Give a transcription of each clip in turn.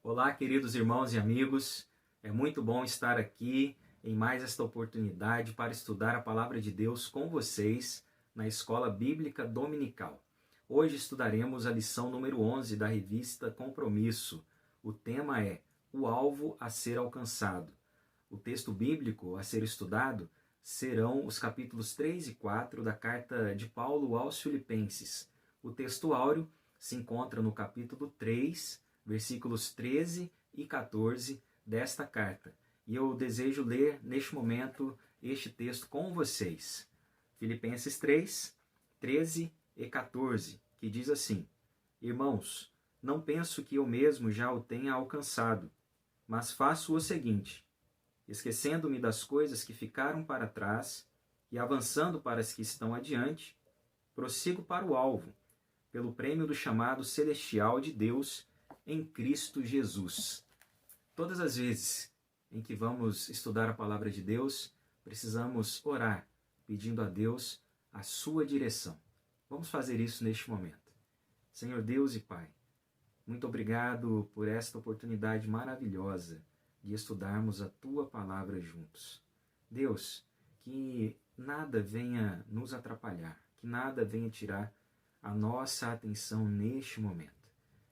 Olá, queridos irmãos e amigos. É muito bom estar aqui em mais esta oportunidade para estudar a Palavra de Deus com vocês na Escola Bíblica Dominical. Hoje estudaremos a lição número 11 da revista Compromisso. O tema é o alvo a ser alcançado. O texto bíblico a ser estudado serão os capítulos 3 e 4 da carta de Paulo aos Filipenses. O texto áureo se encontra no capítulo 3, versículos 13 e 14 desta carta. E eu desejo ler neste momento este texto com vocês. Filipenses 3, 13 e 14, que diz assim: Irmãos, não penso que eu mesmo já o tenha alcançado, mas faço o seguinte: esquecendo-me das coisas que ficaram para trás e avançando para as que estão adiante, prossigo para o alvo, pelo prêmio do chamado celestial de Deus em Cristo Jesus. Todas as vezes em que vamos estudar a palavra de Deus, precisamos orar, pedindo a Deus a sua direção. Vamos fazer isso neste momento. Senhor Deus e Pai, muito obrigado por esta oportunidade maravilhosa de estudarmos a Tua palavra juntos. Deus, que nada venha nos atrapalhar, que nada venha tirar a nossa atenção neste momento.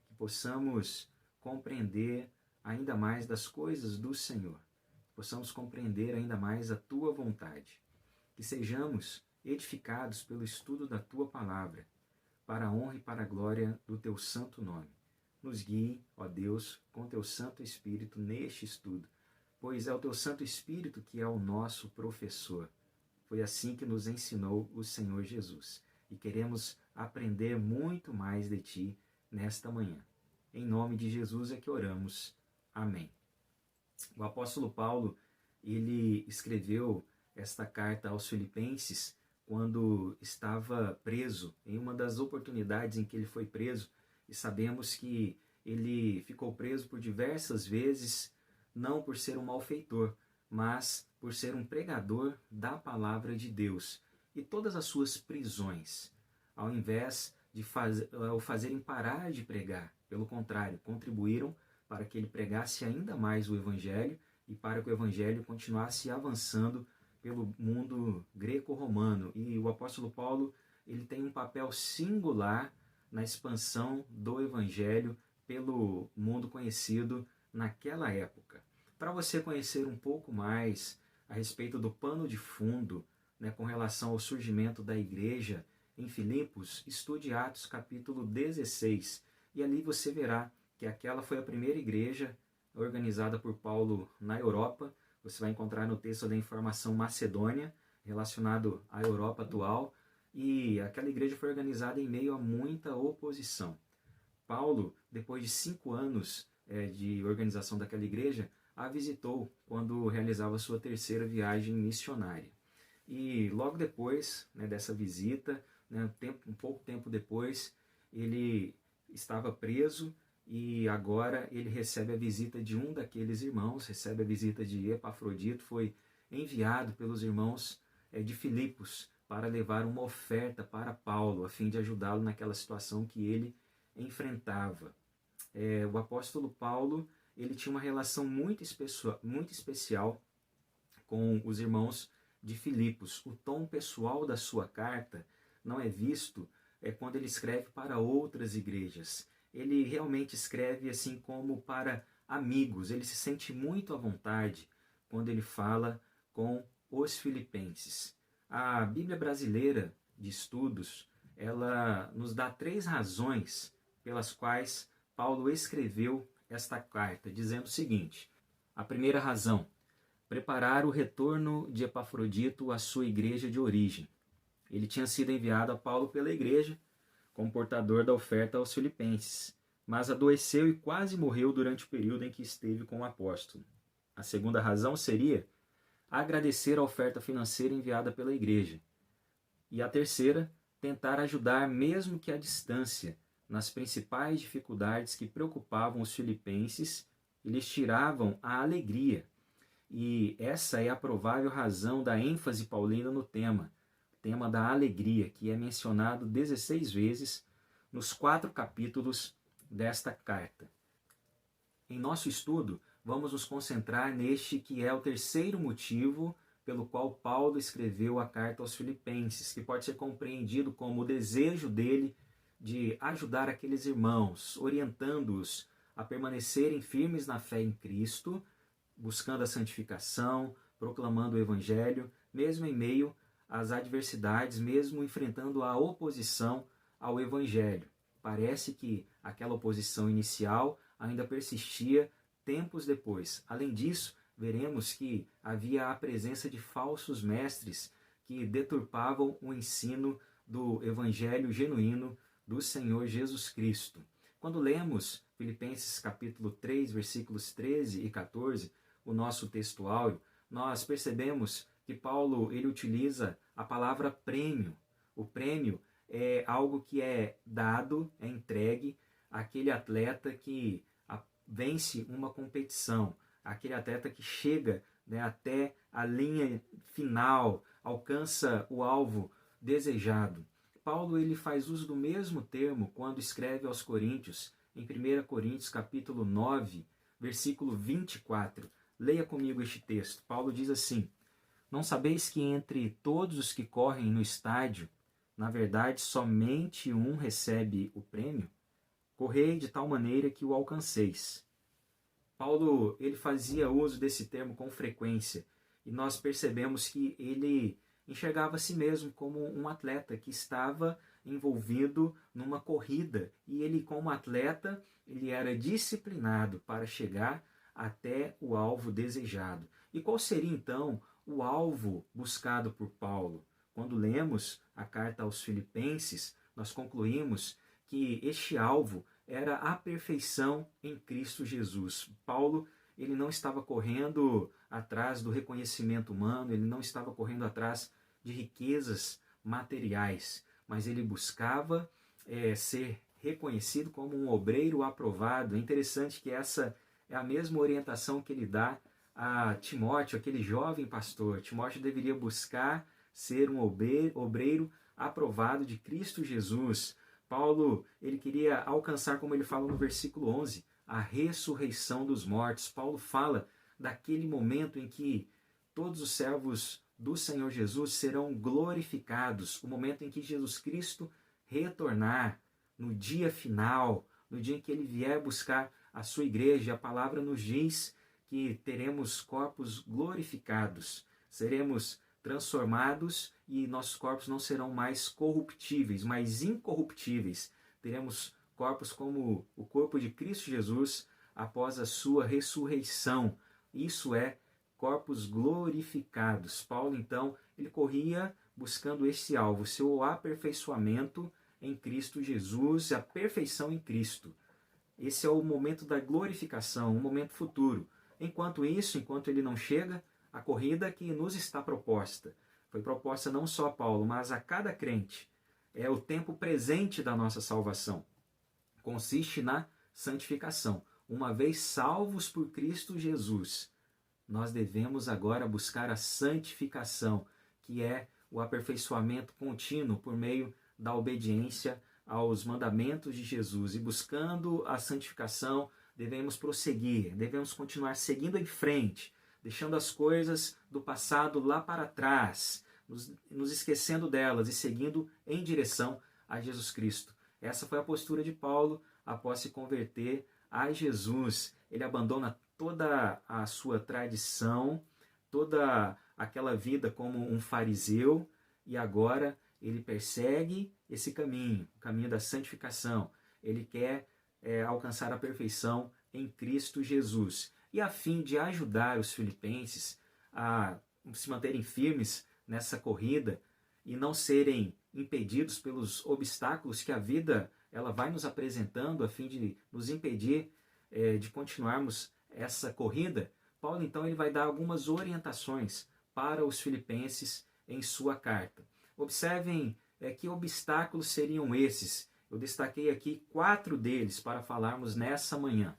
Que possamos compreender ainda mais das coisas do Senhor. Que possamos compreender ainda mais a Tua vontade. Que sejamos edificados pelo estudo da Tua palavra, para a honra e para a glória do Teu santo nome. Nos guie, ó Deus, com Teu Santo Espírito neste estudo, pois é o Teu Santo Espírito que é o nosso professor. Foi assim que nos ensinou o Senhor Jesus. E queremos aprender muito mais de Ti nesta manhã. Em nome de Jesus é que oramos. Amém. O apóstolo Paulo, ele escreveu esta carta aos Filipenses quando estava preso, em uma das oportunidades em que ele foi preso, e sabemos que ele ficou preso por diversas vezes, não por ser um malfeitor, mas por ser um pregador da palavra de Deus. E todas as suas prisões, ao invés de o fazerem parar de pregar, pelo contrário, contribuíram para que ele pregasse ainda mais o Evangelho e para que o Evangelho continuasse avançando pelo mundo greco-romano. E o apóstolo Paulo, ele tem um papel singular na expansão do Evangelho pelo mundo conhecido naquela época. Para você conhecer um pouco mais a respeito do pano de fundo, com relação ao surgimento da igreja em Filipos, estude Atos capítulo 16, e ali você verá que aquela foi a primeira igreja organizada por Paulo na Europa. Você vai encontrar no texto da informação Macedônia, relacionado à Europa atual, e aquela igreja foi organizada em meio a muita oposição. Paulo, depois de 5 anos de organização daquela igreja, a visitou quando realizava sua terceira viagem missionária. E logo depois dessa visita, um pouco tempo depois, ele estava preso e agora ele recebe a visita de um daqueles irmãos, recebe a visita de Epafrodito, foi enviado pelos irmãos de Filipos para levar uma oferta para Paulo, a fim de ajudá-lo naquela situação que ele enfrentava. O apóstolo Paulo, ele tinha uma relação muito especial com os irmãos de Filipos. O tom pessoal da sua carta não é visto quando ele escreve para outras igrejas. Ele realmente escreve assim como para amigos. Ele se sente muito à vontade quando ele fala com os filipenses. A Bíblia Brasileira de Estudos, ela nos dá 3 razões pelas quais Paulo escreveu esta carta, dizendo o seguinte: a primeira razão, preparar o retorno de Epafrodito à sua igreja de origem. Ele tinha sido enviado a Paulo pela igreja como portador da oferta aos filipenses, mas adoeceu e quase morreu durante o período em que esteve com o apóstolo. A segunda razão seria agradecer a oferta financeira enviada pela igreja. E a terceira, tentar ajudar, mesmo que à distância, nas principais dificuldades que preocupavam os filipenses e lhes tiravam a alegria. E essa é a provável razão da ênfase paulina no tema da alegria, que é mencionado 16 vezes nos 4 capítulos desta carta. Em nosso estudo, vamos nos concentrar neste que é o terceiro motivo pelo qual Paulo escreveu a carta aos Filipenses, que pode ser compreendido como o desejo dele de ajudar aqueles irmãos, orientando-os a permanecerem firmes na fé em Cristo, buscando a santificação, proclamando o Evangelho, mesmo em meio às adversidades, mesmo enfrentando a oposição ao Evangelho. Parece que aquela oposição inicial ainda persistia tempos depois. Além disso, veremos que havia a presença de falsos mestres que deturpavam o ensino do Evangelho genuíno do Senhor Jesus Cristo. Quando lemos Filipenses capítulo 3, versículos 13 e 14, o nosso texto áureo, nós percebemos que Paulo ele utiliza a palavra prêmio. O prêmio é algo que é dado, é entregue àquele atleta que vence uma competição, aquele atleta que chega, né, até a linha final, alcança o alvo desejado. Paulo ele faz uso do mesmo termo quando escreve aos Coríntios, em 1 Coríntios capítulo 9, versículo 24. Leia comigo este texto. Paulo diz assim: não sabeis que entre todos os que correm no estádio, na verdade somente um recebe o prêmio? Correi de tal maneira que o alcanceis. Paulo ele fazia uso desse termo com frequência e nós percebemos que ele enxergava a si mesmo como um atleta que estava envolvido numa corrida e ele, como atleta, ele era disciplinado para chegar até o alvo desejado. E qual seria então o alvo buscado por Paulo? Quando lemos a carta aos Filipenses, nós concluímos que este alvo era a perfeição em Cristo Jesus. Paulo ele não estava correndo atrás do reconhecimento humano, ele não estava correndo atrás de riquezas materiais, mas ele buscava ser reconhecido como um obreiro aprovado. É interessante que essa é a mesma orientação que ele dá a Timóteo, aquele jovem pastor. Timóteo deveria buscar ser um obreiro aprovado de Cristo Jesus. Paulo, ele queria alcançar, como ele fala no versículo 11, a ressurreição dos mortos. Paulo fala daquele momento em que todos os servos do Senhor Jesus serão glorificados, o momento em que Jesus Cristo retornar, no dia final, no dia em que ele vier buscar a sua igreja. A palavra nos diz que teremos corpos glorificados, seremos transformados e nossos corpos não serão mais corruptíveis, mas incorruptíveis. Teremos corpos como o corpo de Cristo Jesus após a sua ressurreição. Isso é corpos glorificados. Paulo, então, ele corria buscando esse alvo, seu aperfeiçoamento em Cristo Jesus, a perfeição em Cristo. Esse é o momento da glorificação, um momento futuro. Enquanto isso, enquanto ele não chega, a corrida que nos está proposta, foi proposta não só a Paulo, mas a cada crente, é o tempo presente da nossa salvação. Consiste na santificação. Uma vez salvos por Cristo Jesus, nós devemos agora buscar a santificação, que é o aperfeiçoamento contínuo por meio da obediência aos mandamentos de Jesus. E buscando a santificação, devemos prosseguir, devemos continuar seguindo em frente, deixando as coisas do passado lá para trás, nos esquecendo delas e seguindo em direção a Jesus Cristo. Essa foi a postura de Paulo após se converter a Jesus. Ele abandona toda a sua tradição, toda aquela vida como um fariseu, e agora ele persegue esse caminho, o caminho da santificação. Ele quer alcançar a perfeição em Cristo Jesus. E a fim de ajudar os filipenses a se manterem firmes nessa corrida e não serem impedidos pelos obstáculos que a vida ela vai nos apresentando a fim de nos impedir de continuarmos essa corrida, Paulo então ele vai dar algumas orientações para os filipenses em sua carta. Observem que obstáculos seriam esses. Eu destaquei aqui 4 deles para falarmos nessa manhã.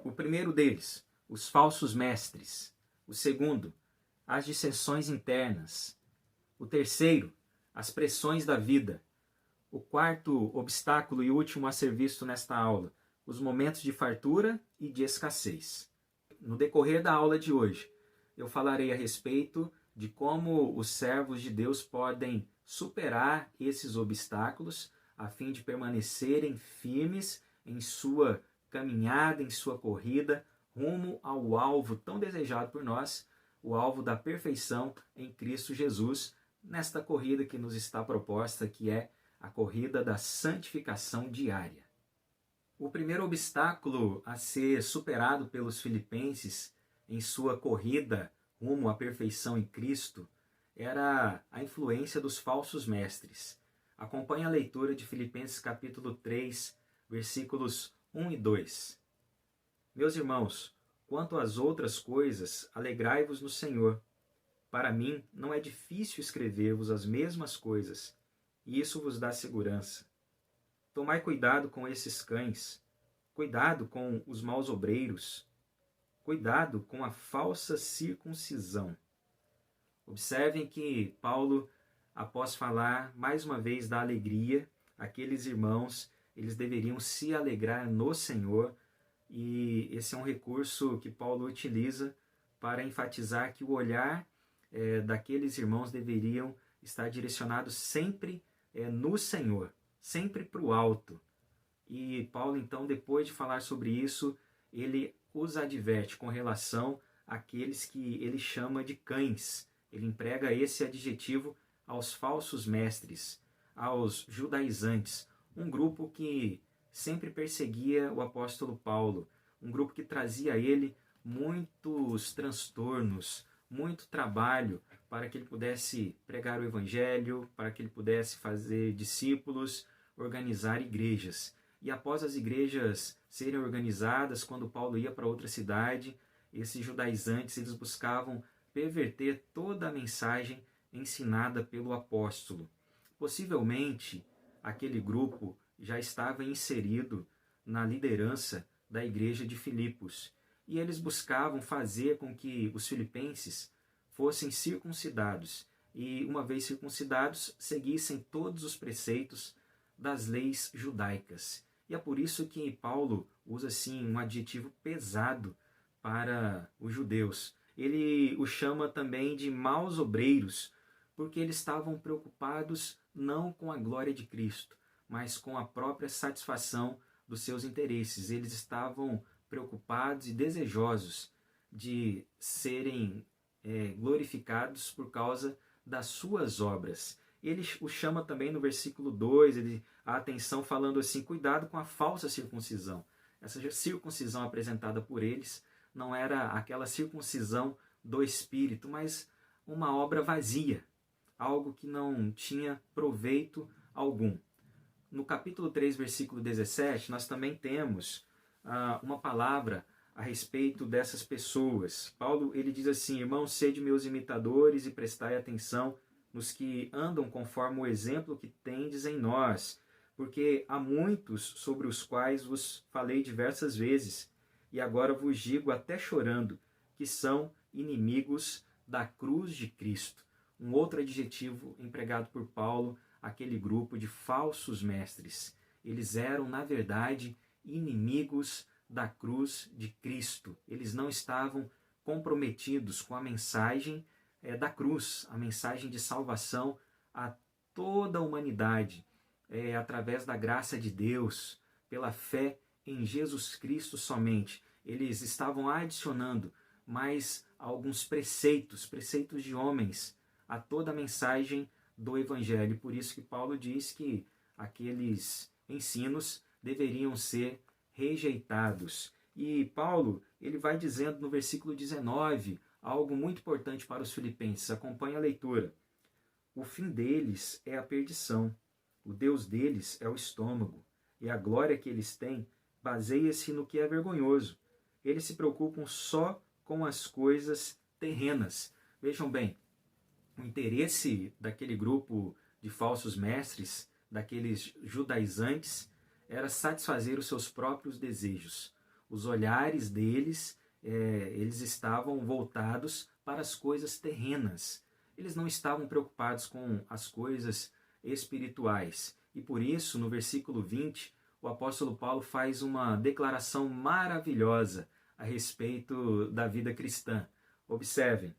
O primeiro deles, os falsos mestres. O segundo, as dissensões internas. O terceiro, as pressões da vida. O quarto obstáculo e último a ser visto nesta aula, os momentos de fartura e de escassez. No decorrer da aula de hoje, eu falarei a respeito de como os servos de Deus podem superar esses obstáculos a fim de permanecerem firmes em sua caminhada, em sua corrida, rumo ao alvo tão desejado por nós, o alvo da perfeição em Cristo Jesus, nesta corrida que nos está proposta, que é a corrida da santificação diária. O primeiro obstáculo a ser superado pelos filipenses em sua corrida rumo à perfeição em Cristo era a influência dos falsos mestres. Acompanhe a leitura de Filipenses capítulo 3, versículos 1 e 2. Meus irmãos, quanto às outras coisas, alegrai-vos no Senhor. Para mim, não é difícil escrever-vos as mesmas coisas, e isso vos dá segurança. Tomai cuidado com esses cães, cuidado com os maus obreiros, cuidado com a falsa circuncisão. Observem que Paulo, após falar mais uma vez da alegria, aqueles irmãos, eles deveriam se alegrar no Senhor, e esse é um recurso que Paulo utiliza para enfatizar que o olhar daqueles irmãos deveriam estar direcionado sempre no Senhor, sempre para o alto. E Paulo, então, depois de falar sobre isso, ele os adverte com relação àqueles que ele chama de cães. Ele emprega esse adjetivo aos falsos mestres, aos judaizantes, um grupo que sempre perseguia o apóstolo Paulo, um grupo que trazia a ele muitos transtornos, muito trabalho para que ele pudesse pregar o evangelho, para que ele pudesse fazer discípulos, organizar igrejas. E após as igrejas serem organizadas, quando Paulo ia para outra cidade, esses judaizantes eles buscavam perverter toda a mensagem ensinada pelo apóstolo. Possivelmente, aquele grupo já estava inserido na liderança da igreja de Filipos, e eles buscavam fazer com que os filipenses fossem circuncidados, e uma vez circuncidados, seguissem todos os preceitos das leis judaicas. E é por isso que Paulo usa assim um adjetivo pesado para os judeus. Ele os chama também de maus obreiros, porque eles estavam preocupados não com a glória de Cristo, mas com a própria satisfação dos seus interesses. Eles estavam preocupados e desejosos de serem glorificados por causa das suas obras. Ele o chama também no versículo 2, a atenção falando assim, cuidado com a falsa circuncisão. Essa circuncisão apresentada por eles não era aquela circuncisão do espírito, mas uma obra vazia, algo que não tinha proveito algum. No capítulo 3, versículo 17, nós também temos uma palavra a respeito dessas pessoas. Paulo ele diz assim, irmãos, sede meus imitadores e prestai atenção nos que andam conforme o exemplo que tendes em nós, porque há muitos sobre os quais vos falei diversas vezes, e agora vos digo até chorando, que são inimigos da cruz de Cristo. Um outro adjetivo empregado por Paulo, aquele grupo de falsos mestres. Eles eram, na verdade, inimigos da cruz de Cristo. Eles não estavam comprometidos com a mensagem da cruz, a mensagem de salvação a toda a humanidade, através da graça de Deus, pela fé em Jesus Cristo somente. Eles estavam adicionando mais alguns preceitos de homens a toda a mensagem do Evangelho. Por isso que Paulo diz que aqueles ensinos deveriam ser rejeitados. E Paulo ele vai dizendo no versículo 19 algo muito importante para os filipenses. Acompanhe a leitura. O fim deles é a perdição. O Deus deles é o estômago. E a glória que eles têm baseia-se no que é vergonhoso. Eles se preocupam só com as coisas terrenas. Vejam bem, o interesse daquele grupo de falsos mestres, daqueles judaizantes, era satisfazer os seus próprios desejos. Os olhares deles, eles estavam voltados para as coisas terrenas. Eles não estavam preocupados com as coisas espirituais. E por isso, no versículo 20, o apóstolo Paulo faz uma declaração maravilhosa a respeito da vida cristã. Observem: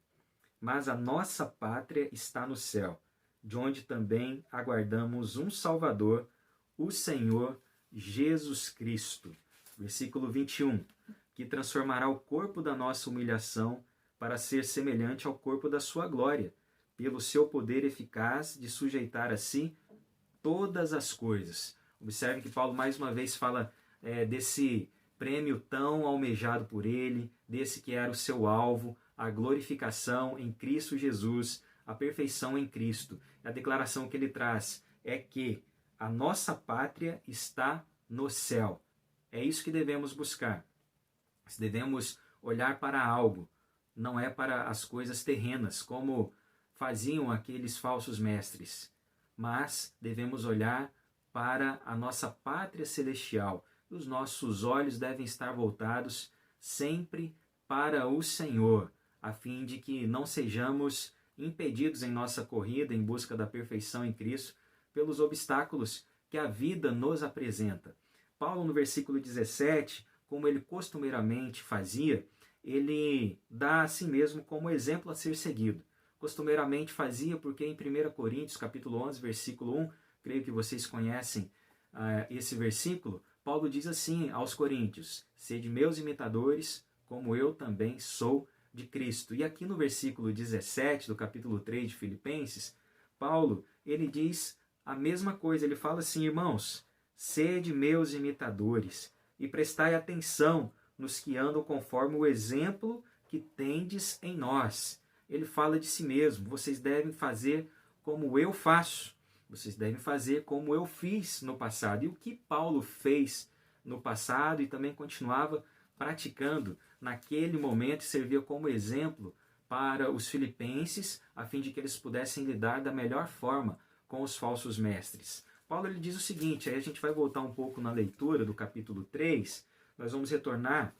mas a nossa pátria está no céu, de onde também aguardamos um Salvador, o Senhor Jesus Cristo. Versículo 21, que transformará o corpo da nossa humilhação para ser semelhante ao corpo da sua glória, pelo seu poder eficaz de sujeitar a si todas as coisas. Observe que Paulo mais uma vez fala desse prêmio tão almejado por ele, desse que era o seu alvo, a glorificação em Cristo Jesus, a perfeição em Cristo. A declaração que ele traz é que a nossa pátria está no céu. É isso que devemos buscar. Devemos olhar para algo, não é para as coisas terrenas, como faziam aqueles falsos mestres, mas devemos olhar para a nossa pátria celestial. Os nossos olhos devem estar voltados sempre para o Senhor, a fim de que não sejamos impedidos em nossa corrida em busca da perfeição em Cristo pelos obstáculos que a vida nos apresenta. Paulo, no versículo 17, como ele costumeiramente fazia, ele dá a si mesmo como exemplo a ser seguido. Costumeiramente fazia porque em 1 Coríntios, capítulo 11, versículo 1, creio que vocês conhecem esse versículo, Paulo diz assim aos coríntios: sede meus imitadores, como eu também sou de Cristo. E aqui no versículo 17 do capítulo 3 de Filipenses, Paulo, ele diz a mesma coisa. Ele fala assim: irmãos, sede meus imitadores e prestai atenção nos que andam conforme o exemplo que tendes em nós. Ele fala de si mesmo: vocês devem fazer como eu faço, vocês devem fazer como eu fiz no passado. E o que Paulo fez no passado e também continuava praticando naquele momento e servia como exemplo para os filipenses, a fim de que eles pudessem lidar da melhor forma com os falsos mestres. Paulo ele diz o seguinte, aí a gente vai voltar um pouco na leitura do capítulo 3, nós vamos retornar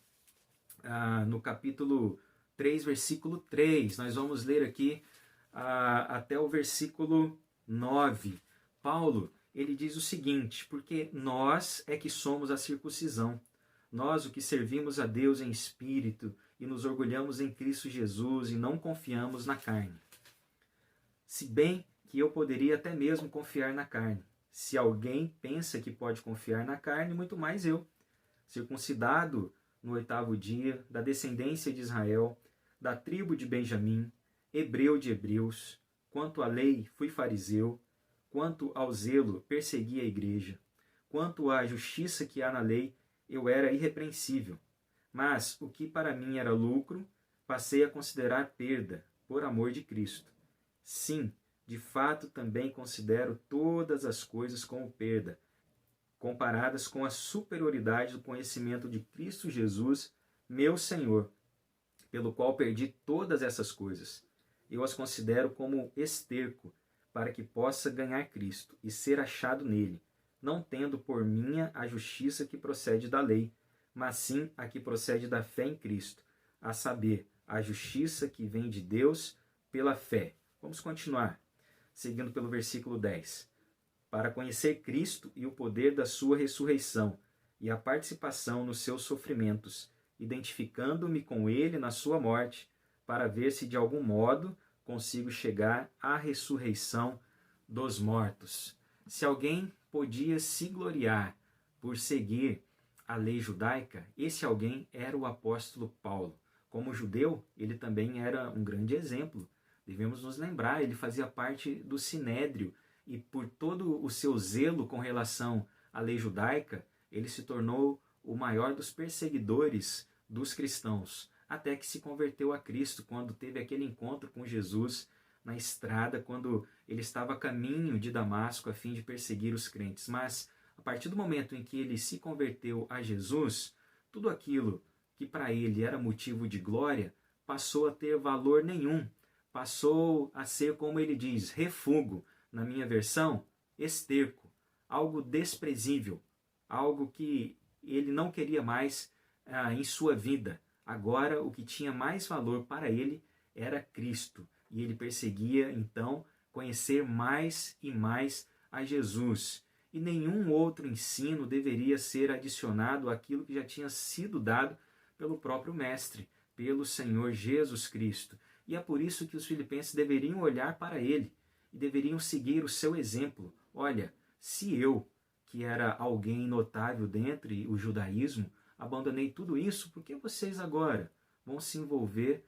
no capítulo 3, versículo 3, nós vamos ler aqui até o versículo 9. Paulo, ele diz o seguinte: porque nós é que somos a circuncisão, nós o que servimos a Deus em espírito e nos orgulhamos em Cristo Jesus e não confiamos na carne. Se bem que eu poderia até mesmo confiar na carne. Se alguém pensa que pode confiar na carne, muito mais eu, circuncidado no 8º dia, da descendência de Israel, da tribo de Benjamim, hebreu de hebreus, quanto à lei fui fariseu, quanto ao zelo persegui a igreja, quanto à justiça que há na lei, eu era irrepreensível. Mas o que para mim era lucro, passei a considerar perda, por amor de Cristo. Sim, de fato também considero todas as coisas como perda, comparadas com a superioridade do conhecimento de Cristo Jesus, meu Senhor, pelo qual perdi todas essas coisas. Eu as considero como esterco, para que possa ganhar Cristo e ser achado nele, não tendo por minha a justiça que procede da lei, mas sim a que procede da fé em Cristo, a saber, a justiça que vem de Deus pela fé. Vamos continuar, seguindo pelo versículo 10. Para conhecer Cristo e o poder da sua ressurreição e a participação nos seus sofrimentos, identificando-me com ele na sua morte, para ver se de algum modo consigo chegar à ressurreição dos mortos. Se alguém podia se gloriar por seguir a lei judaica, esse alguém era o apóstolo Paulo. Como judeu, ele também era um grande exemplo. Devemos nos lembrar, ele fazia parte do Sinédrio e por todo o seu zelo com relação à lei judaica, ele se tornou o maior dos perseguidores dos cristãos, até que se converteu a Cristo quando teve aquele encontro com Jesus na estrada, quando ele estava a caminho de Damasco a fim de perseguir os crentes. Mas a partir do momento em que ele se converteu a Jesus, tudo aquilo que para ele era motivo de glória passou a ter valor nenhum, passou a ser, como ele diz, refúgio, na minha versão, esterco, algo desprezível, algo que ele não queria mais em sua vida. Agora, o que tinha mais valor para ele era Cristo. E ele perseguia, então, conhecer mais e mais a Jesus. e nenhum outro ensino deveria ser adicionado àquilo que já tinha sido dado pelo próprio Mestre, pelo Senhor Jesus Cristo. E é por isso que os filipenses deveriam olhar para ele e deveriam seguir o seu exemplo. Olha, se eu, que era alguém notável dentre o judaísmo, abandonei tudo isso, por que vocês agora vão se envolver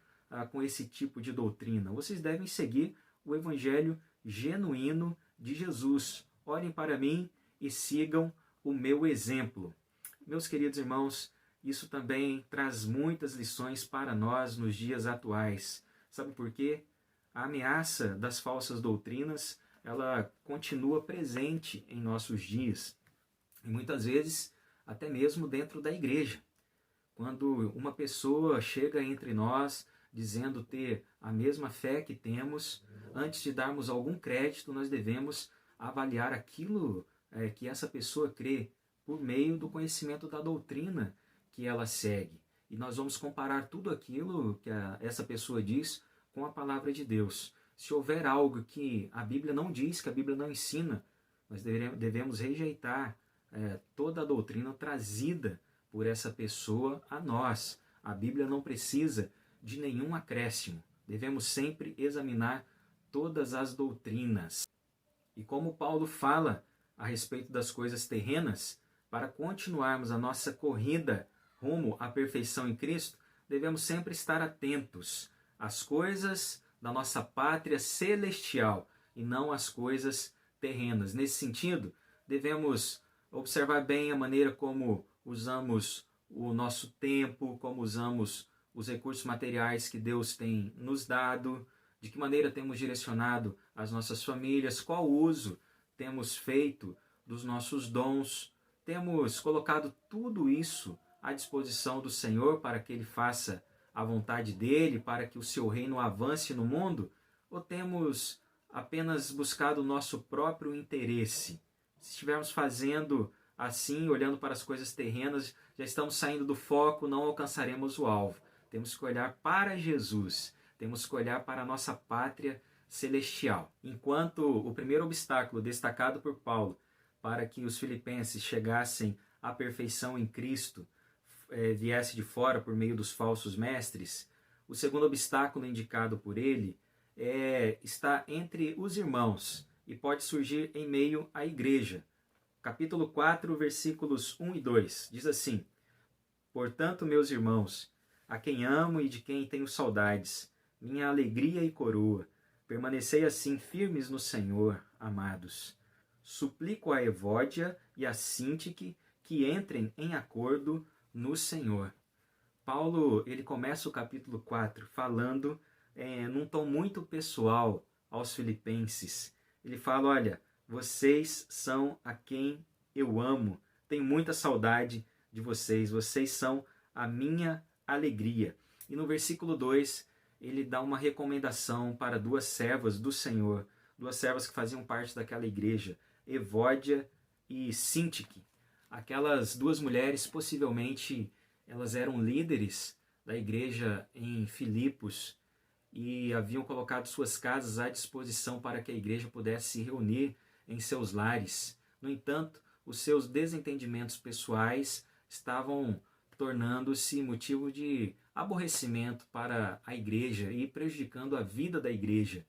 com esse tipo de doutrina? Vocês devem seguir o evangelho genuíno de Jesus. Olhem para mim e sigam o meu exemplo. Meus queridos irmãos, isso também traz muitas lições para nós nos dias atuais. Sabe por quê? A ameaça das falsas doutrinas, ela continua presente em nossos dias. E muitas vezes, até mesmo dentro da igreja. Quando uma pessoa chega entre nós dizendo ter a mesma fé que temos, antes de darmos algum crédito, nós devemos avaliar aquilo que essa pessoa crê por meio do conhecimento da doutrina que ela segue. E nós vamos comparar tudo aquilo que essa pessoa diz com a palavra de Deus. Se houver algo que a Bíblia não diz, que a Bíblia não ensina, nós devemos rejeitar toda a doutrina trazida por essa pessoa a nós. A Bíblia não precisa de nenhum acréscimo. Devemos sempre examinar todas as doutrinas. E como Paulo fala a respeito das coisas terrenas, para continuarmos a nossa corrida rumo à perfeição em Cristo, devemos sempre estar atentos às coisas da nossa pátria celestial e não às coisas terrenas. Nesse sentido, devemos observar bem a maneira como usamos o nosso tempo, como usamos os recursos materiais que Deus tem nos dado, de que maneira temos direcionado as nossas famílias, qual uso temos feito dos nossos dons. Temos colocado tudo isso à disposição do Senhor para que Ele faça a vontade dEle, para que o seu reino avance no mundo? Ou temos apenas buscado o nosso próprio interesse? Se estivermos fazendo assim, olhando para as coisas terrenas, já estamos saindo do foco, não alcançaremos o alvo. Temos que olhar para Jesus, temos que olhar para a nossa pátria celestial. Enquanto o primeiro obstáculo destacado por Paulo para que os filipenses chegassem à perfeição em Cristo viesse de fora por meio dos falsos mestres, o segundo obstáculo indicado por ele está entre os irmãos e pode surgir em meio à igreja. Capítulo 4, versículos 1 e 2, diz assim: Portanto, meus irmãos, a quem amo e de quem tenho saudades, minha alegria e coroa, permanecei assim firmes no Senhor, amados. Suplico a Evódia e a Síntique que entrem em acordo no Senhor. Paulo, ele começa o capítulo 4 falando num tom muito pessoal aos filipenses. Ele fala, olha, vocês são a quem eu amo, tenho muita saudade de vocês, vocês são a minha alegria. E no versículo 2, ele dá uma recomendação para duas servas do Senhor, duas servas que faziam parte daquela igreja, Evódia e Síntique. Aquelas duas mulheres, possivelmente, elas eram líderes da igreja em Filipos e haviam colocado suas casas à disposição para que a igreja pudesse se reunir em seus lares. No entanto, os seus desentendimentos pessoais estavam tornando-se motivo de aborrecimento para a igreja e prejudicando a vida da igreja.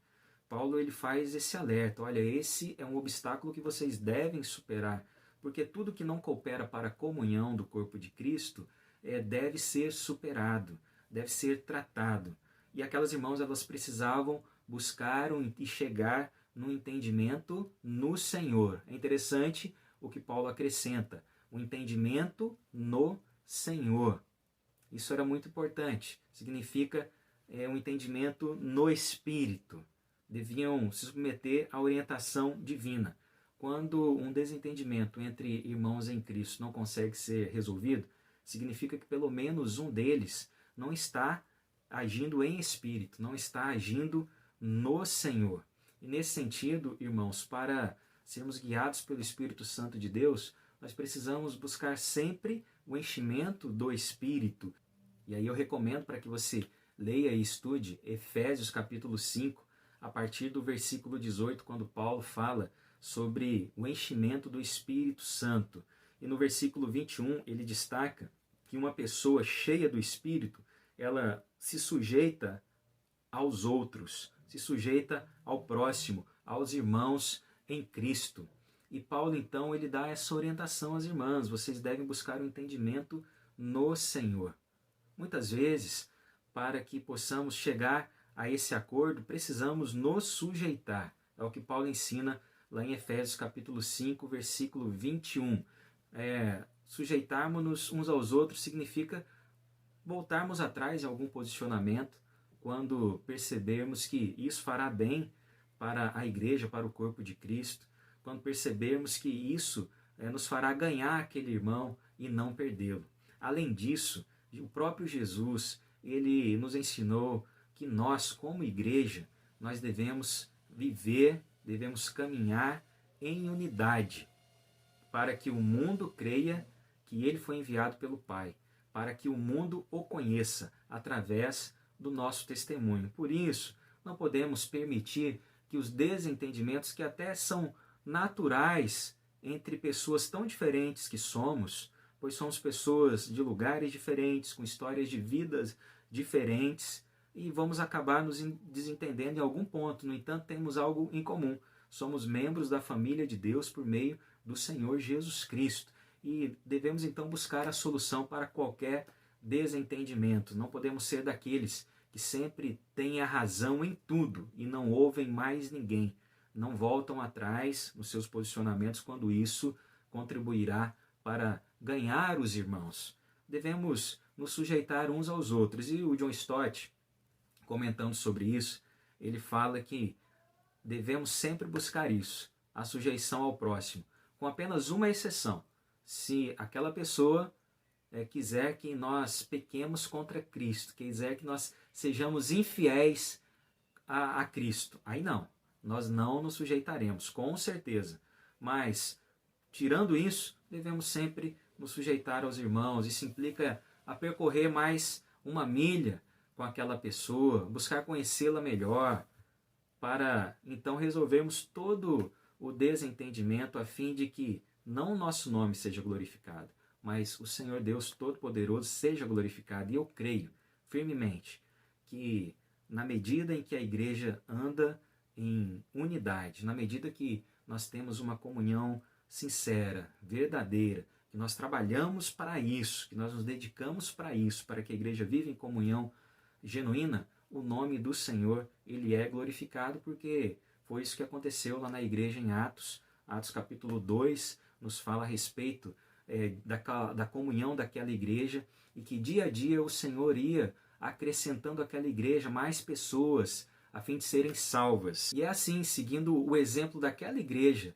Paulo ele faz esse alerta, olha, esse é um obstáculo que vocês devem superar, porque tudo que não coopera para a comunhão do corpo de Cristo deve ser superado, deve ser tratado. E aquelas irmãs, elas precisavam buscar e chegar no entendimento no Senhor. É interessante o que Paulo acrescenta, o entendimento no Senhor. Isso era muito importante, significa um entendimento no Espírito. Deviam se submeter à orientação divina. Quando um desentendimento entre irmãos em Cristo não consegue ser resolvido, significa que pelo menos um deles não está agindo em Espírito, não está agindo no Senhor. E nesse sentido, irmãos, para sermos guiados pelo Espírito Santo de Deus, nós precisamos buscar sempre o enchimento do Espírito. E aí eu recomendo para que você leia e estude Efésios capítulo 5, a partir do versículo 18, quando Paulo fala sobre o enchimento do Espírito Santo. E no versículo 21 ele destaca que uma pessoa cheia do Espírito, ela se sujeita aos outros, se sujeita ao próximo, aos irmãos em Cristo. E Paulo, então, ele dá essa orientação às irmãs: vocês devem buscar o entendimento no Senhor. Muitas vezes, para que possamos chegar a esse acordo, precisamos nos sujeitar. É o que Paulo ensina lá em Efésios capítulo 5, versículo 21. Sujeitarmos-nos uns aos outros significa voltarmos atrás em algum posicionamento quando percebermos que isso fará bem para a igreja, para o corpo de Cristo, quando percebermos que isso nos fará ganhar aquele irmão e não perdê-lo. Além disso, o próprio Jesus, ele nos ensinou que nós, como igreja, nós devemos viver, devemos caminhar em unidade, para que o mundo creia que ele foi enviado pelo Pai, para que o mundo o conheça através do nosso testemunho. Por isso, não podemos permitir que os desentendimentos, que até são naturais entre pessoas tão diferentes que somos, pois somos pessoas de lugares diferentes, com histórias de vidas diferentes, e vamos acabar nos desentendendo em algum ponto. No entanto, temos algo em comum: somos membros da família de Deus por meio do Senhor Jesus Cristo, e devemos então buscar a solução para qualquer desentendimento. Não podemos ser daqueles que sempre têm a razão em tudo e não ouvem mais ninguém, não voltam atrás nos seus posicionamentos quando isso contribuirá para ganhar os irmãos. Devemos nos sujeitar uns aos outros. E o John Stott, comentando sobre isso, ele fala que devemos sempre buscar isso, a sujeição ao próximo, com apenas uma exceção: se aquela pessoa quiser que nós pequemos contra Cristo, quiser que nós sejamos infiéis a Cristo, aí não, nós não nos sujeitaremos, com certeza. Mas, tirando isso, devemos sempre nos sujeitar aos irmãos. Isso implica a percorrer mais uma milha com aquela pessoa, buscar conhecê-la melhor, para então resolvermos todo o desentendimento, a fim de que não o nosso nome seja glorificado, mas o Senhor Deus Todo-Poderoso seja glorificado. E eu creio firmemente que, na medida em que a igreja anda em unidade, na medida que nós temos uma comunhão sincera, verdadeira, que nós trabalhamos para isso, que nós nos dedicamos para isso, para que a igreja viva em comunhão genuína, o nome do Senhor, ele é glorificado, porque foi isso que aconteceu lá na igreja em Atos. Atos capítulo 2 nos fala a respeito da comunhão daquela igreja, e que dia a dia o Senhor ia acrescentando àquela igreja mais pessoas a fim de serem salvas. E é assim, seguindo o exemplo daquela igreja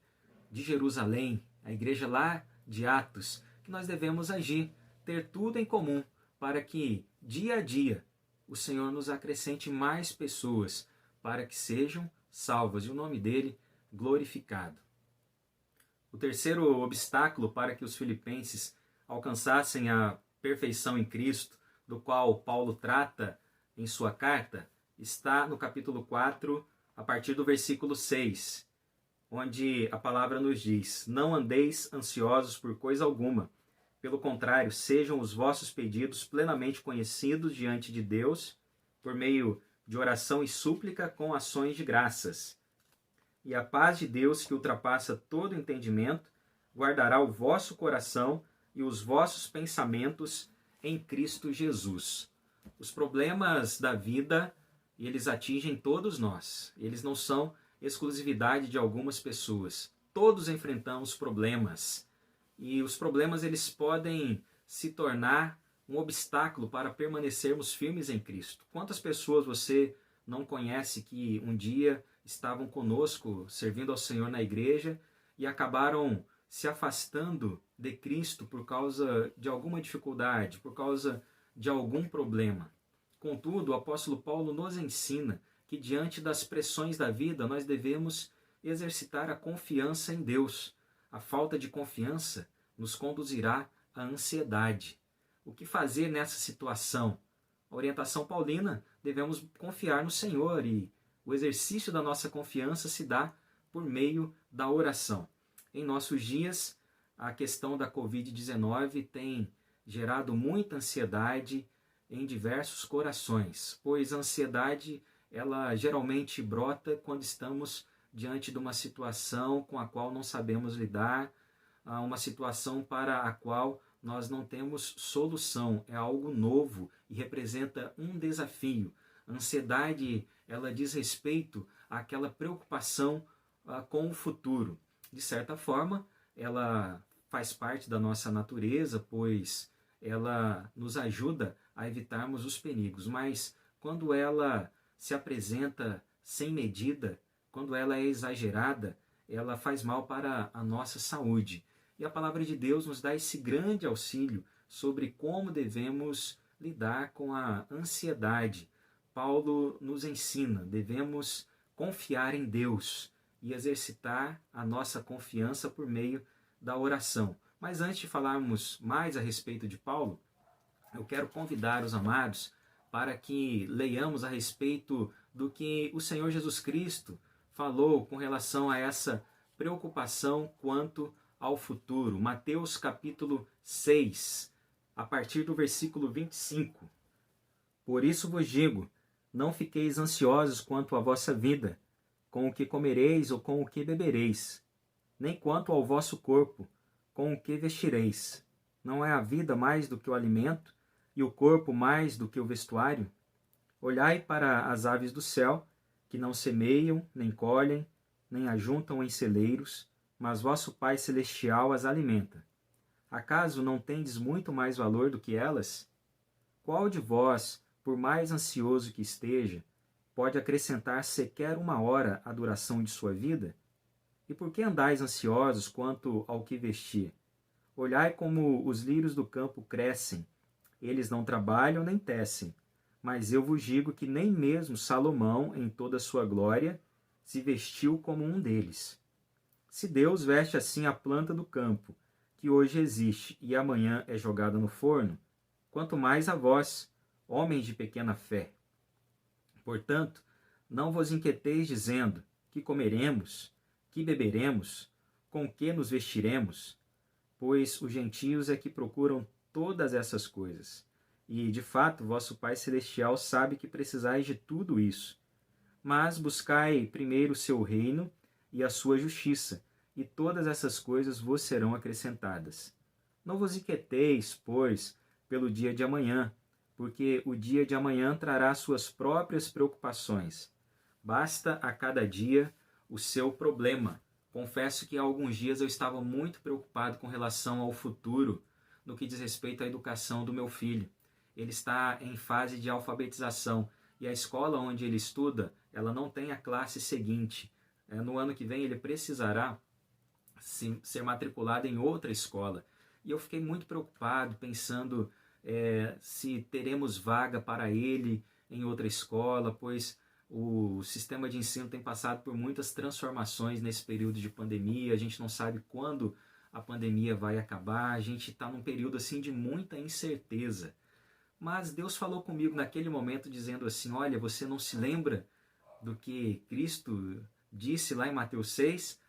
de Jerusalém, a igreja lá de Atos, que nós devemos agir, ter tudo em comum, para que dia a dia o Senhor nos acrescente mais pessoas, para que sejam salvas e o nome dele glorificado. O terceiro obstáculo para que os filipenses alcançassem a perfeição em Cristo, do qual Paulo trata em sua carta, está no capítulo 4, a partir do versículo 6, onde a palavra nos diz: não andeis ansiosos por coisa alguma, pelo contrário, sejam os vossos pedidos plenamente conhecidos diante de Deus, por meio de oração e súplica com ações de graças. E a paz de Deus, que ultrapassa todo entendimento, guardará o vosso coração e os vossos pensamentos em Cristo Jesus. Os problemas da vida, eles atingem todos nós. Eles não são exclusividade de algumas pessoas. Todos enfrentamos problemas. E os problemas, eles podem se tornar um obstáculo para permanecermos firmes em Cristo. Quantas pessoas você não conhece que um dia estavam conosco, servindo ao Senhor na igreja, e acabaram se afastando de Cristo por causa de alguma dificuldade, por causa de algum problema? Contudo, o apóstolo Paulo nos ensina que, diante das pressões da vida, nós devemos exercitar a confiança em Deus. A falta de confiança nos conduzirá à ansiedade. O que fazer nessa situação? A orientação paulina: devemos confiar no Senhor, e o exercício da nossa confiança se dá por meio da oração. Em nossos dias, a questão da Covid-19 tem gerado muita ansiedade em diversos corações, pois a ansiedade ela geralmente brota quando estamos diante de uma situação com a qual não sabemos lidar, uma situação para a qual nós não temos solução, é algo novo e representa um desafio. A ansiedade, ela diz respeito àquela preocupação com o futuro. De certa forma, ela faz parte da nossa natureza, pois ela nos ajuda a evitarmos os perigos, mas quando ela se apresenta sem medida, quando ela é exagerada, ela faz mal para a nossa saúde. E a palavra de Deus nos dá esse grande auxílio sobre como devemos lidar com a ansiedade. Paulo nos ensina, devemos confiar em Deus e exercitar a nossa confiança por meio da oração. Mas antes de falarmos mais a respeito de Paulo, eu quero convidar os amados para que leiamos a respeito do que o Senhor Jesus Cristo falou com relação a essa preocupação quanto ao futuro. Mateus capítulo 6, a partir do versículo 25. Por isso vos digo, não fiqueis ansiosos quanto à vossa vida, com o que comereis ou com o que bebereis, nem quanto ao vosso corpo, com o que vestireis. Não é a vida mais do que o alimento, e o corpo mais do que o vestuário? Olhai para as aves do céu, que não semeiam, nem colhem, nem ajuntam em celeiros, mas vosso Pai Celestial as alimenta. Acaso não tendes muito mais valor do que elas? Qual de vós, por mais ansioso que esteja, pode acrescentar sequer uma hora à duração de sua vida? E por que andais ansiosos quanto ao que vestir? Olhai como os lírios do campo crescem, eles não trabalham nem tecem, mas eu vos digo que nem mesmo Salomão, em toda a sua glória, se vestiu como um deles. Se Deus veste assim a planta do campo, que hoje existe e amanhã é jogada no forno, quanto mais a vós, homens de pequena fé. Portanto, não vos inquieteis dizendo, que comeremos, que beberemos, com que nos vestiremos, pois os gentios é que procuram todas essas coisas. E, de fato, vosso Pai Celestial sabe que precisais de tudo isso. Mas buscai primeiro o seu reino e a sua justiça, e todas essas coisas vos serão acrescentadas. Não vos inquieteis, pois, pelo dia de amanhã, porque o dia de amanhã trará suas próprias preocupações. Basta a cada dia o seu problema. Confesso que há alguns dias eu estava muito preocupado com relação ao futuro, no que diz respeito à educação do meu filho. Ele está em fase de alfabetização e a escola onde ele estuda, ela não tem a classe seguinte. No ano que vem ele precisará ser matriculado em outra escola. E eu fiquei muito preocupado, pensando se teremos vaga para ele em outra escola, pois o sistema de ensino tem passado por muitas transformações nesse período de pandemia. A gente não sabe quando a pandemia vai acabar, a gente está num período assim de muita incerteza. Mas Deus falou comigo naquele momento dizendo assim, olha, você não se lembra do que Cristo disse lá em Mateus 6?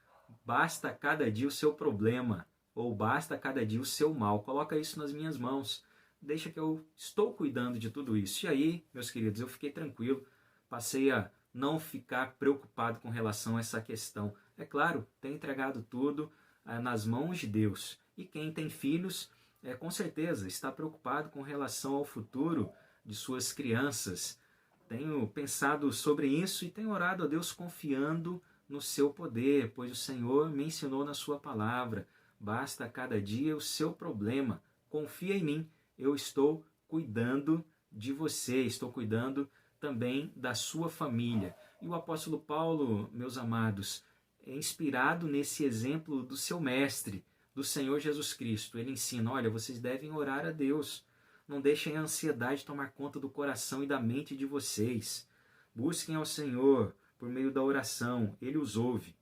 Basta cada dia o seu problema, ou basta cada dia o seu mal. Coloca isso nas minhas mãos, deixa que eu estou cuidando de tudo isso. E aí, meus queridos, eu fiquei tranquilo, passei a não ficar preocupado com relação a essa questão. É claro, tenho entregado tudo nas mãos de Deus. E quem tem filhos, com certeza, está preocupado com relação ao futuro de suas crianças. Tenho pensado sobre isso e tenho orado a Deus confiando no seu poder, pois o Senhor me ensinou na sua palavra. Basta a cada dia o seu problema. Confia em mim, eu estou cuidando de você, estou cuidando também da sua família. E o apóstolo Paulo, meus amados, é inspirado nesse exemplo do seu mestre, do Senhor Jesus Cristo. Ele ensina, olha, vocês devem orar a Deus. Não deixem a ansiedade tomar conta do coração e da mente de vocês. Busquem ao Senhor por meio da oração, Ele os ouve.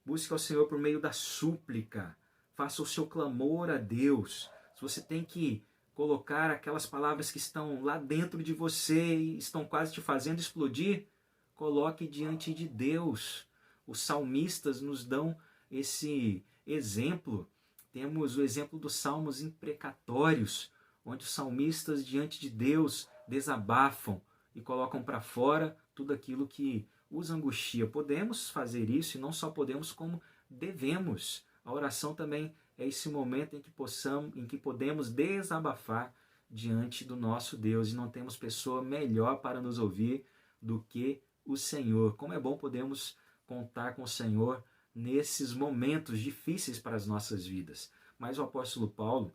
Busque ao Senhor por meio da súplica. Faça o seu clamor a Deus. Se você tem que colocar aquelas palavras que estão lá dentro de você e estão quase te fazendo explodir, coloque diante de Deus. Os salmistas nos dão esse exemplo, temos o exemplo dos salmos imprecatórios, onde os salmistas diante de Deus desabafam e colocam para fora tudo aquilo que os angustia. Podemos fazer isso e não só podemos, como devemos. A oração também é esse momento em que podemos desabafar diante do nosso Deus, e não temos pessoa melhor para nos ouvir do que o Senhor. Como é bom podermos contar com o Senhor nesses momentos difíceis para as nossas vidas. Mas o apóstolo Paulo,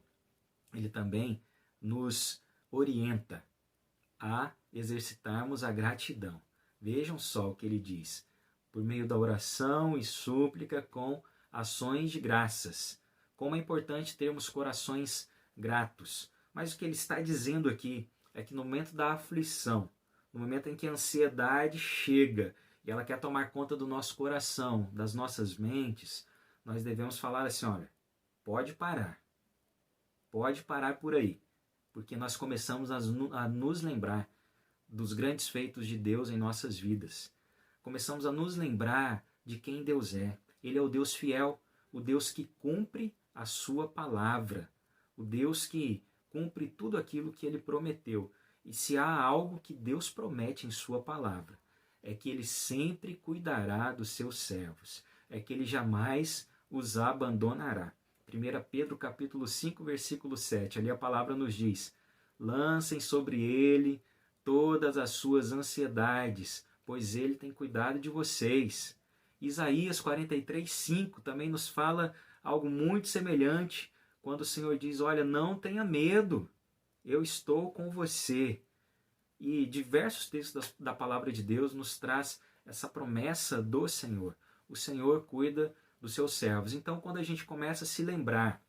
ele também nos orienta a exercitarmos a gratidão. Vejam só o que ele diz: por meio da oração e súplica com ações de graças. Como é importante termos corações gratos. Mas o que ele está dizendo aqui é que no momento da aflição, no momento em que a ansiedade chega e ela quer tomar conta do nosso coração, das nossas mentes, nós devemos falar assim: olha, pode parar por aí, porque nós começamos a nos lembrar dos grandes feitos de Deus em nossas vidas. Começamos a nos lembrar de quem Deus é. Ele é o Deus fiel, o Deus que cumpre a sua palavra, o Deus que cumpre tudo aquilo que ele prometeu. E se há algo que Deus promete em sua palavra, é que ele sempre cuidará dos seus servos, é que ele jamais os abandonará. 1 Pedro capítulo 5, versículo 7, ali a palavra nos diz: lancem sobre ele todas as suas ansiedades, pois ele tem cuidado de vocês. Isaías 43, 5 também nos fala algo muito semelhante, quando o Senhor diz: olha, não tenha medo, eu estou com você. E diversos textos da palavra de Deus nos traz essa promessa do Senhor. O Senhor cuida dos seus servos. Então, quando a gente começa a se lembrar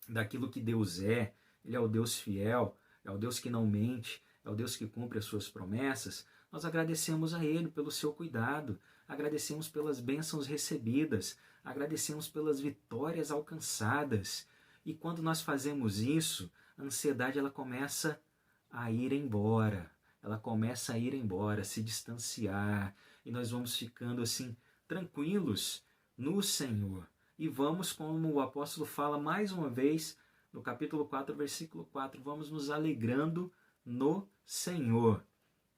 daquilo que Deus é, ele é o Deus fiel, é o Deus que não mente, é o Deus que cumpre as suas promessas, nós agradecemos a ele pelo seu cuidado, agradecemos pelas bênçãos recebidas, agradecemos pelas vitórias alcançadas. E quando nós fazemos isso, a ansiedade ela começa a ir embora. Ela começa a ir embora, se distanciar. E nós vamos ficando assim, tranquilos no Senhor. E vamos, como o apóstolo fala mais uma vez, no capítulo 4, versículo 4, vamos nos alegrando no Senhor.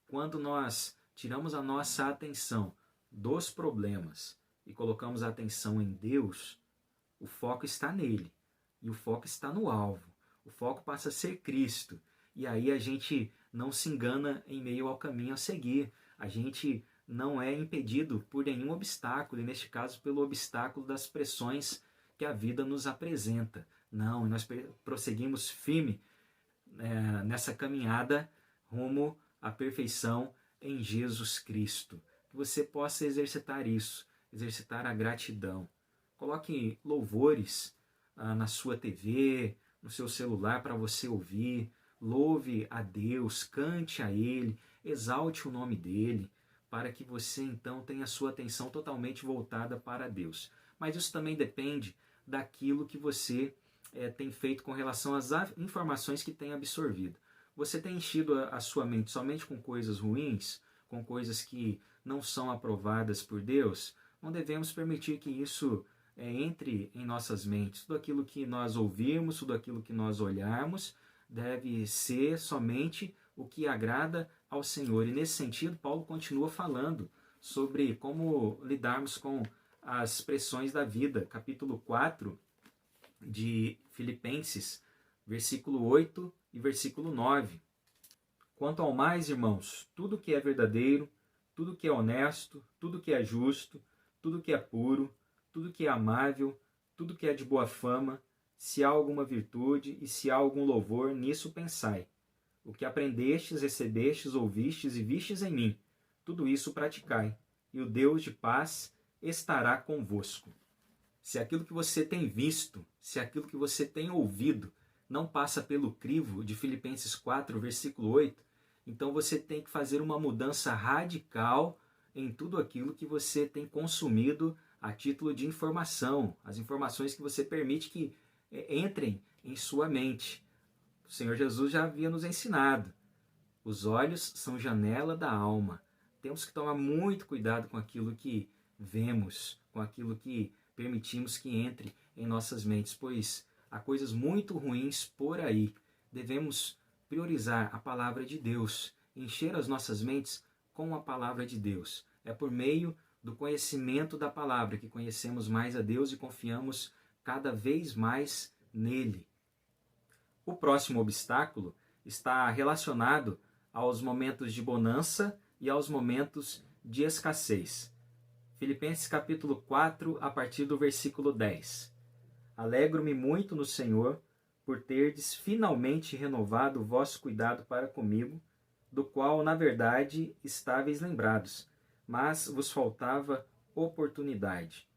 Quando nós tiramos a nossa atenção dos problemas e colocamos a atenção em Deus, o foco está nele. E o foco está no alvo. O foco passa a ser Cristo. E aí a gente não se engana em meio ao caminho a seguir. A gente não é impedido por nenhum obstáculo, e neste caso pelo obstáculo das pressões que a vida nos apresenta. Não, nós prosseguimos firme nessa caminhada rumo à perfeição em Jesus Cristo. Que você possa exercitar isso, exercitar a gratidão. Coloque louvores na sua TV, no seu celular para você ouvir. Louve a Deus, cante a Ele, exalte o nome dEle, para que você então tenha a sua atenção totalmente voltada para Deus. Mas isso também depende daquilo que você tem feito com relação às informações que tem absorvido. Você tem enchido a sua mente somente com coisas ruins, com coisas que não são aprovadas por Deus? Não devemos permitir que isso entre em nossas mentes. Tudo aquilo que nós ouvirmos, tudo aquilo que nós olharmos, deve ser somente o que agrada ao Senhor. E nesse sentido, Paulo continua falando sobre como lidarmos com as pressões da vida. Capítulo 4 de Filipenses, versículo 8 e versículo 9. Quanto ao mais, irmãos, tudo que é verdadeiro, tudo que é honesto, tudo que é justo, tudo que é puro, tudo que é amável, tudo que é de boa fama, se há alguma virtude e se há algum louvor, nisso pensai. O que aprendestes, recebestes, ouvistes e vistes em mim, tudo isso praticai, e o Deus de paz estará convosco. Se aquilo que você tem visto, se aquilo que você tem ouvido, não passa pelo crivo de Filipenses 4, versículo 8, então você tem que fazer uma mudança radical em tudo aquilo que você tem consumido a título de informação, as informações que você permite que entrem em sua mente. O Senhor Jesus já havia nos ensinado. Os olhos são janela da alma. Temos que tomar muito cuidado com aquilo que vemos, com aquilo que permitimos que entre em nossas mentes, pois há coisas muito ruins por aí. Devemos priorizar a palavra de Deus, encher as nossas mentes com a palavra de Deus. É por meio do conhecimento da palavra que conhecemos mais a Deus e confiamos cada vez mais nele. O próximo obstáculo está relacionado aos momentos de bonança e aos momentos de escassez. Filipenses capítulo 4, a partir do versículo 10. Alegro-me muito no Senhor, por terdes finalmente renovado o vosso cuidado para comigo, do qual, na verdade, estáveis lembrados, mas vos faltava oportunidade.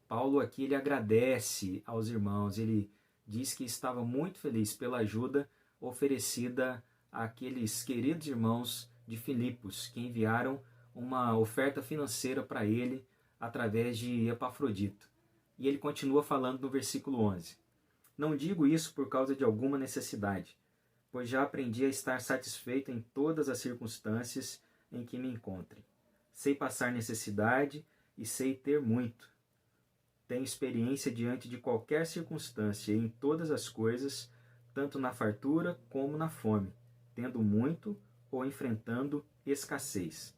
Paulo aqui ele agradece aos irmãos, ele diz que estava muito feliz pela ajuda oferecida àqueles queridos irmãos de Filipos, que enviaram uma oferta financeira para ele através de Epafrodito. E ele continua falando no versículo 11. Não digo isso por causa de alguma necessidade, pois já aprendi a estar satisfeito em todas as circunstâncias em que me encontre. Sei passar necessidade e sei ter muito. Tenho experiência diante de qualquer circunstância e em todas as coisas, tanto na fartura como na fome, tendo muito ou enfrentando escassez.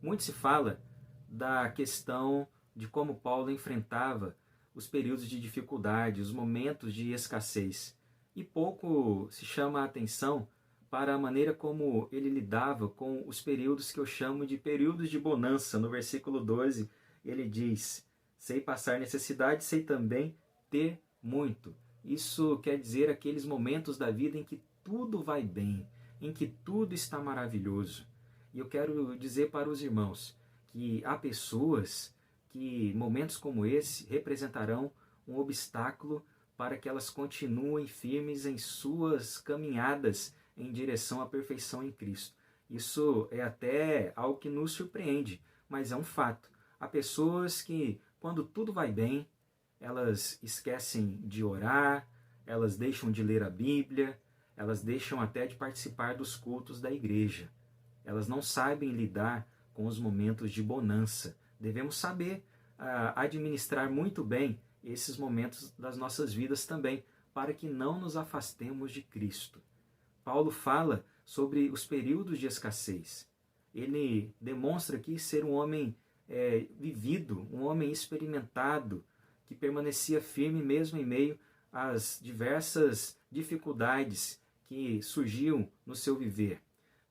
Muito se fala da questão de como Paulo enfrentava os períodos de dificuldade, os momentos de escassez. E pouco se chama a atenção para a maneira como ele lidava com os períodos que eu chamo de períodos de bonança. No versículo 12, ele diz: sei passar necessidade, sei também ter muito. Isso quer dizer aqueles momentos da vida em que tudo vai bem, em que tudo está maravilhoso. E eu quero dizer para os irmãos que há pessoas que momentos como esse representarão um obstáculo para que elas continuem firmes em suas caminhadas em direção à perfeição em Cristo. Isso é até algo que nos surpreende, mas é um fato. Há pessoas que, quando tudo vai bem, elas esquecem de orar, elas deixam de ler a Bíblia, elas deixam até de participar dos cultos da igreja. Elas não sabem lidar com os momentos de bonança. Devemos saber administrar muito bem esses momentos das nossas vidas também, para que não nos afastemos de Cristo. Paulo fala sobre os períodos de escassez. Ele demonstra aqui ser um homem vivido, um homem experimentado, que permanecia firme mesmo em meio às diversas dificuldades que surgiam no seu viver.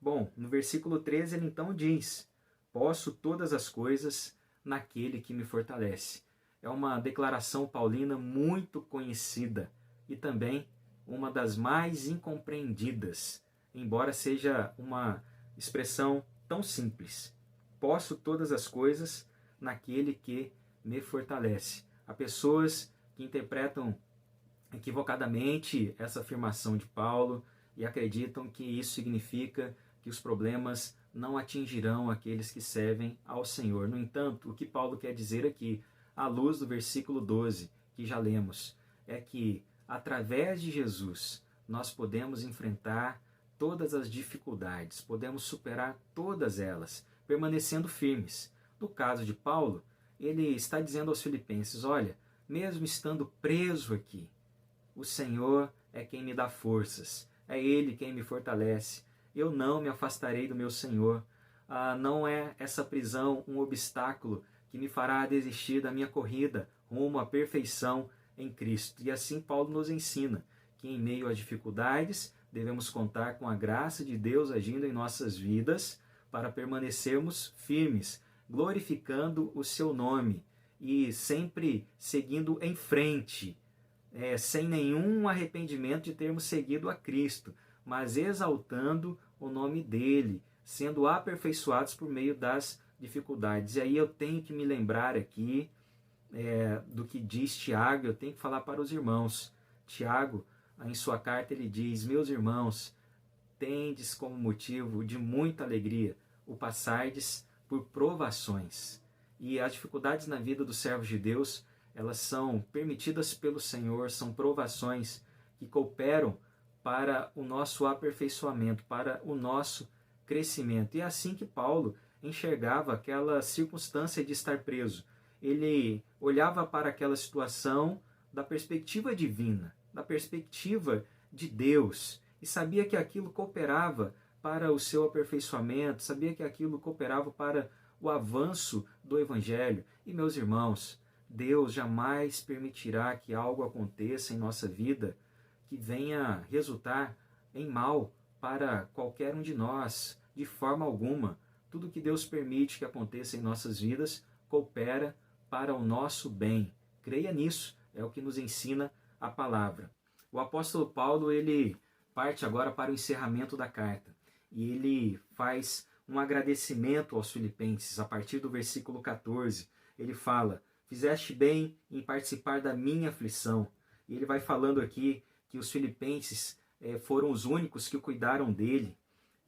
Bom, no versículo 13 ele então diz: posso todas as coisas naquele que me fortalece. É uma declaração paulina muito conhecida e também uma das mais incompreendidas, embora seja uma expressão tão simples. Posso todas as coisas naquele que me fortalece. Há pessoas que interpretam equivocadamente essa afirmação de Paulo e acreditam que isso significa que os problemas não atingirão aqueles que servem ao Senhor. No entanto, o que Paulo quer dizer aqui, à luz do versículo 12, que já lemos, é que através de Jesus nós podemos enfrentar todas as dificuldades, podemos superar todas elas, permanecendo firmes. No caso de Paulo, ele está dizendo aos filipenses: olha, mesmo estando preso aqui, o Senhor é quem me dá forças, é Ele quem me fortalece. Eu não me afastarei do meu Senhor. Não é essa prisão um obstáculo que me fará desistir da minha corrida rumo à perfeição em Cristo. E assim Paulo nos ensina que em meio às dificuldades devemos contar com a graça de Deus agindo em nossas vidas para permanecermos firmes, glorificando o seu nome e sempre seguindo em frente, sem nenhum arrependimento de termos seguido a Cristo, mas exaltando o nome dele, sendo aperfeiçoados por meio das dificuldades. E aí eu tenho que me lembrar aqui do que diz Tiago, eu tenho que falar para os irmãos. Tiago, em sua carta, ele diz: meus irmãos, tendes como motivo de muita alegria o passardes por provações. E as dificuldades na vida dos servos de Deus, elas são permitidas pelo Senhor, são provações que cooperam para o nosso aperfeiçoamento, para o nosso crescimento. E é assim que Paulo enxergava aquela circunstância de estar preso. ele olhava para aquela situação da perspectiva divina, da perspectiva de Deus, e sabia que aquilo cooperava para o seu aperfeiçoamento, sabia que aquilo cooperava para o avanço do Evangelho. E, meus irmãos, Deus jamais permitirá que algo aconteça em nossa vida que venha resultar em mal para qualquer um de nós, de forma alguma. Tudo que Deus permite que aconteça em nossas vidas coopera para o nosso bem. Creia nisso, é o que nos ensina a palavra. O apóstolo Paulo, ele parte agora para o encerramento da carta e ele faz um agradecimento aos filipenses a partir do versículo 14. Ele fala: fizeste bem em participar da minha aflição. E ele vai falando aqui que os filipenses foram os únicos que cuidaram dele.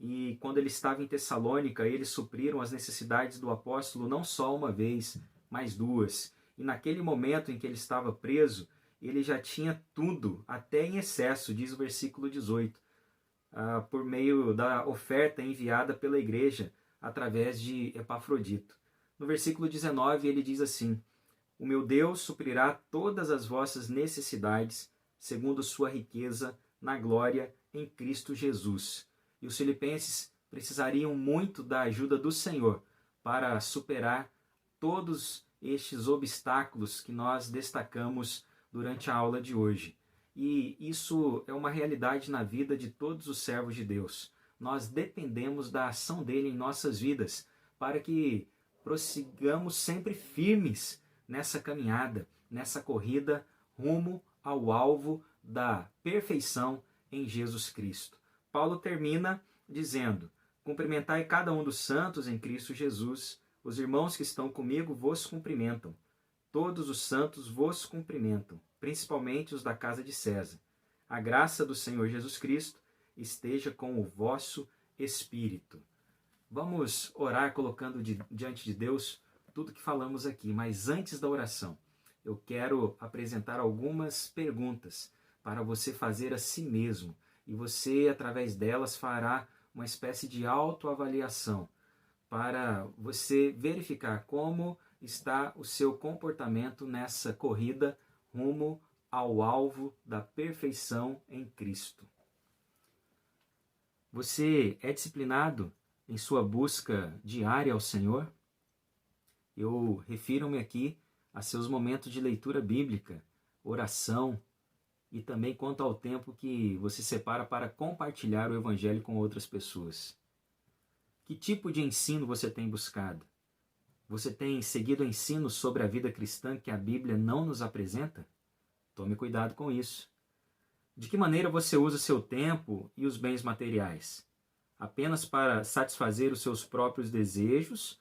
E quando ele estava em Tessalônica, eles supriram as necessidades do apóstolo não só uma vez, mas duas. E naquele momento em que ele estava preso, ele já tinha tudo, até em excesso, diz o versículo 18, por meio da oferta enviada pela igreja através de Epafrodito. No versículo 19 ele diz assim: o meu Deus suprirá todas as vossas necessidades, segundo sua riqueza na glória em Cristo Jesus. E os filipenses precisariam muito da ajuda do Senhor para superar todos estes obstáculos que nós destacamos durante a aula de hoje. E isso é uma realidade na vida de todos os servos de Deus. Nós dependemos da ação dele em nossas vidas para que prossigamos sempre firmes nessa caminhada, nessa corrida rumo ao alvo da perfeição em Jesus Cristo. Paulo termina dizendo: cumprimentai cada um dos santos em Cristo Jesus. Os irmãos que estão comigo vos cumprimentam. Todos os santos vos cumprimentam, principalmente os da casa de César. A graça do Senhor Jesus Cristo esteja com o vosso espírito. Vamos orar colocando diante de Deus tudo que falamos aqui, mas antes da oração, eu quero apresentar algumas perguntas para você fazer a si mesmo, e você, através delas, fará uma espécie de autoavaliação para você verificar como está o seu comportamento nessa corrida rumo ao alvo da perfeição em Cristo. Você é disciplinado em sua busca diária ao Senhor? Eu refiro-me aqui a seus momentos de leitura bíblica, oração e também quanto ao tempo que você separa para compartilhar o Evangelho com outras pessoas. Que tipo de ensino você tem buscado? Você tem seguido ensinos sobre a vida cristã que a Bíblia não nos apresenta? Tome cuidado com isso. De que maneira você usa o seu tempo e os bens materiais? Apenas para satisfazer os seus próprios desejos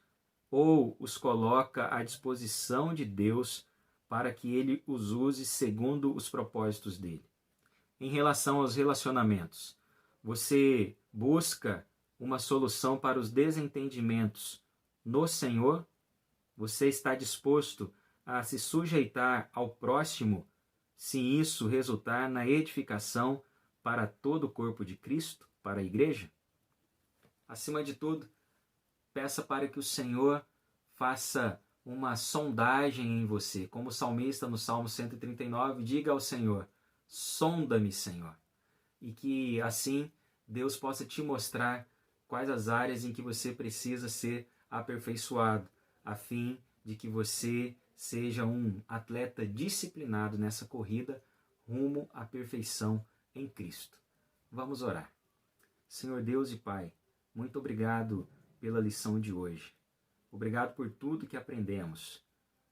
ou os coloca à disposição de Deus para que Ele os use segundo os propósitos dele? Em relação aos relacionamentos, você busca uma solução para os desentendimentos no Senhor? Você está disposto a se sujeitar ao próximo se isso resultar na edificação para todo o corpo de Cristo, para a igreja? Acima de tudo, peça para que o Senhor faça uma sondagem em você. Como o salmista no Salmo 139, diga ao Senhor: sonda-me, Senhor. E que assim Deus possa te mostrar quais as áreas em que você precisa ser aperfeiçoado, a fim de que você seja um atleta disciplinado nessa corrida rumo à perfeição em Cristo. Vamos orar. Senhor Deus e Pai, muito obrigado pela lição de hoje. Obrigado por tudo que aprendemos.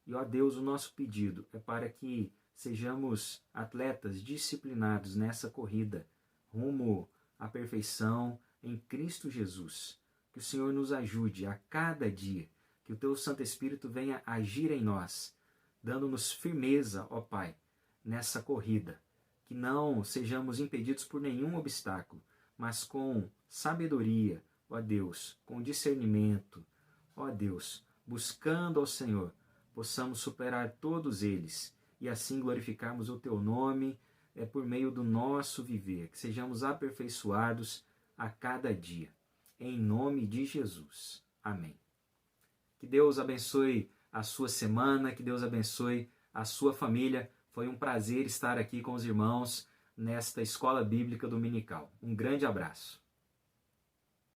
E, ó Deus, o nosso pedido é para que sejamos atletas disciplinados nessa corrida rumo à perfeição em Cristo Jesus. Que o Senhor nos ajude a cada dia, que o Teu Santo Espírito venha agir em nós, dando-nos firmeza, ó Pai, nessa corrida. Que não sejamos impedidos por nenhum obstáculo, mas com sabedoria, ó Deus, com discernimento, ó Deus, buscando ao Senhor, possamos superar todos eles e assim glorificarmos o Teu nome por meio do nosso viver, que sejamos aperfeiçoados a cada dia. Em nome de Jesus. Amém. Que Deus abençoe a sua semana, que Deus abençoe a sua família. Foi um prazer estar aqui com os irmãos nesta Escola Bíblica Dominical. Um grande abraço.